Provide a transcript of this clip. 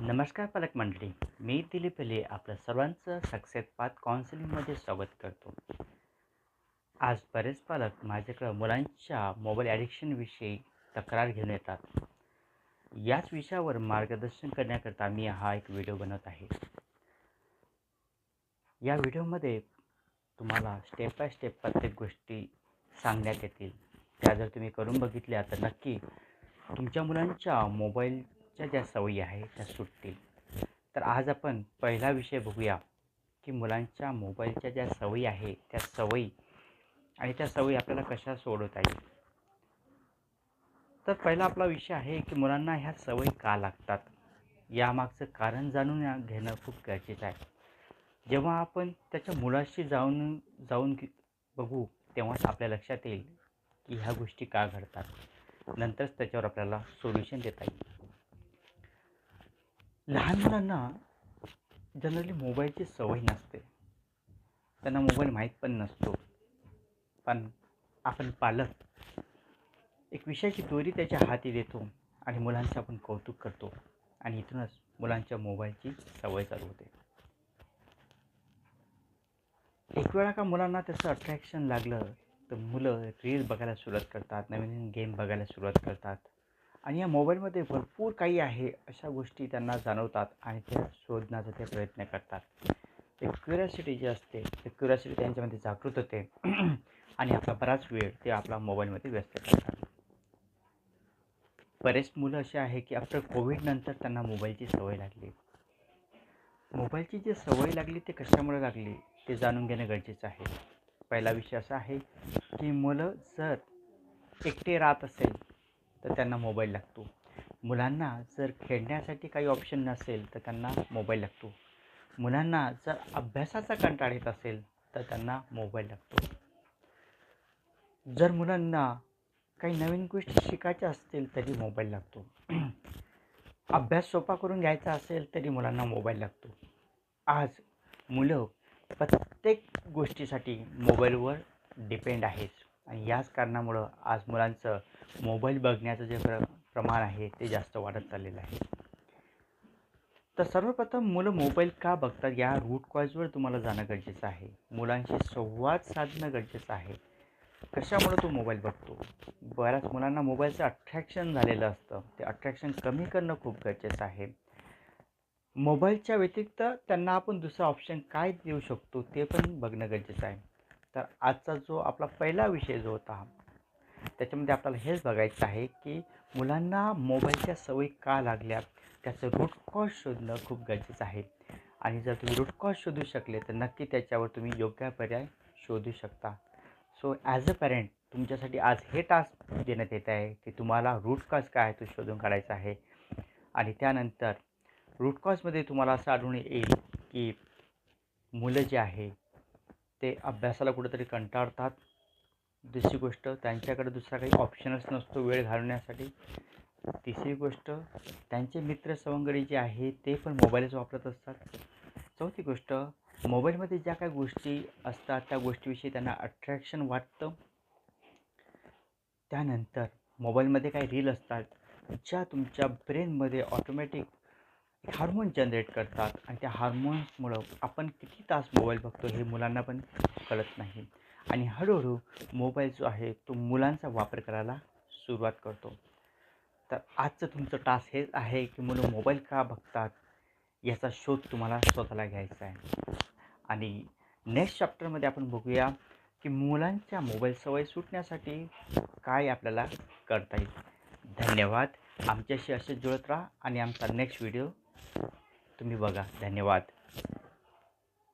नमस्कार पालक मंडळी. मी दिलीप पले आपलं सर्वांचं सक्सेस पाथ काउन्सिलिंगमध्ये स्वागत करतो. आज बरेच पालक माझ्याकडं मुलांच्या मोबाईल ॲडिक्शनविषयी तक्रार घेऊन येतात. याच विषयावर मार्गदर्शन करण्याकरता मी हा एक व्हिडिओ बनवत आहे. या व्हिडिओमध्ये तुम्हाला स्टेप बाय स्टेप प्रत्येक गोष्टी सांगण्यात येतील. त्या जर तुम्ही करून बघितल्या तर नक्की तुमच्या मुलांच्या मोबाईलच्या ज्या सवयी आहेत त्या सुटतील. तर आज आपण पहिला विषय बघूया की मुलांच्या मोबाईलच्या ज्या सवयी आहेत त्या सवयी आणि त्या सवयी आपल्याला कशा सोडवता येईल. तर पहिला आपला विषय आहे की मुलांना ह्या सवयी का लागतात, यामागचं कारण जाणून घेणं खूप गरजेचं आहे. जेव्हा आपण त्याच्या मुलाशी जाऊन बघू तेव्हाच आपल्या लक्षात येईल की ह्या गोष्टी का घडतात. नंतरच त्याच्यावर आपल्याला सोल्युशन देता येईल. लहान मुलांना जनरली मोबाईलची सवय नसते, त्यांना मोबाईल माहीत पण नसतो. पण आपण पालक एक विषयाची दोरी त्याच्या हाती देतो आणि मुलांचं आपण कौतुक करतो आणि इथूनच मुलांच्या मोबाईलची सवय चालू होते. एक वेळा का मुलांना त्याचं अट्रॅक्शन लागलं तर मुलं रील बघायला सुरुवात करतात, नवीन गेम बघायला सुरुवात करतात आणि या मोबाईलमध्ये भरपूर काही आहे अशा गोष्टी त्यांना जाणवतात आणि त्या शोधण्याचा ते प्रयत्न करतात. एक क्युरिओसिटी जी असते ते क्युरिओसिटी त्यांच्यामध्ये जागृत होते आणि आपला बराच वेळ ते आपला मोबाईलमध्ये व्यस्त करतात. बरेच मुलं असे आहे की आफ्टर कोविड नंतर त्यांना मोबाईलची सवय लागली. मोबाईलची जी सवय लागली ते कशामुळे लागली ते जाणून घेणं गरजेचं आहे. पहिला विषय असा आहे की मुलं जर एकटे राहत असेल तर त्यांना मोबाईल लागतो. मुलांना जर खेळण्यासाठी काही ऑप्शन नसेल तर त्यांना मोबाईल लागतो. मुलांना जर अभ्यासाचा कंटाळा येत असेल तर त्यांना मोबाईल लागतो. जर मुलांना काही नवीन गोष्टी शिकायच्या असतील तरी मोबाईल लागतो. अभ्यास सोपा करून घ्यायचा असेल तरी मुलांना मोबाईल लागतो. आज मुलं प्रत्येक गोष्टीसाठी मोबाईलवर डिपेंड आहेत आणि याच कारणामुळं आज मुलांचं मोबाईल बघण्याचं जे प्रमाण आहे ते जास्त वाढत चाललेलं आहे. तर सर्वप्रथम मुलं मोबाईल का बघतात या रूट कॉजवर तुम्हाला जाणं गरजेचं आहे. मुलांशी संवाद साधणं गरजेचं आहे. कशामुळे तो मोबाईल बघतो. बऱ्याच मुलांना मोबाईलचं अट्रॅक्शन झालेलं असतं. ते अट्रॅक्शन कमी करणं खूप गरजेचं आहे. मोबाईलच्या व्यतिरिक्त त्यांना आपण दुसरा ऑप्शन काय देऊ शकतो ते पण बघणं गरजेचं आहे. तर आजचा जो आपला पहिला विषय जो होता त्याच्यामध्ये आपल्याला हेच बघायचं आहे की मुलांना मोबाईलच्या सवयी का लागल्या, त्याचं रूट कॉज शोधणं खूप गरजेचं आहे. आणि जर तुम्ही रूट कॉज शोधू शकले तर नक्की त्याच्यावर तुम्ही योग्य पर्याय शोधू शकता. सो ॲज अ पॅरेंट तुमच्यासाठी आज हे टास्क देण्यात येत आहे की तुम्हाला रूट कॉज काय आहे तो शोधून काढायचा आहे. आणि त्यानंतर रूट कॉजमध्ये तुम्हाला असं आढळून येईल की मुलं जे आहे ते अभ्यासाला कुठेतरी कंटाळतात. दुसरी गोष्ट त्यांच्याकडे दुसरा काही ऑप्शनच नसतो वेळ घालवण्यासाठी. तिसरी गोष्ट त्यांचे मित्र सवंगडी जे आहे ते पण मोबाईलच वापरत असतात. चौथी गोष्ट मोबाईलमध्ये ज्या काही गोष्टी असतात त्या गोष्टीविषयी त्यांना अट्रॅक्शन वाटतं. त्यानंतर मोबाईलमध्ये काही रील असतात ज्या तुमच्या ब्रेनमध्ये ऑटोमॅटिक हार्मोन जनरेट करतात आणि त्या हार्मोन्समुळं आपण किती तास मोबाईल बघतो हे मुलांना पण कळत नाही आणि हळूहळू मोबाईल जो आहे तो मुलांचा वापर करायला सुरुवात करतो. तर आजचं तुमचं टास्क हेच आहे की मुलं मोबाईल का बघतात याचा शोध तुम्हाला स्वतःला घ्यायचा आहे. आणि नेक्स्ट चॅप्टरमध्ये आपण बघूया की मुलांच्या मोबाईल सवय सुटण्यासाठी काय आपल्याला करता येईल. धन्यवाद. आमच्याशी असेच जुळत राहा आणि आमचा नेक्स्ट व्हिडिओ तुम्ही बघा. धन्यवाद.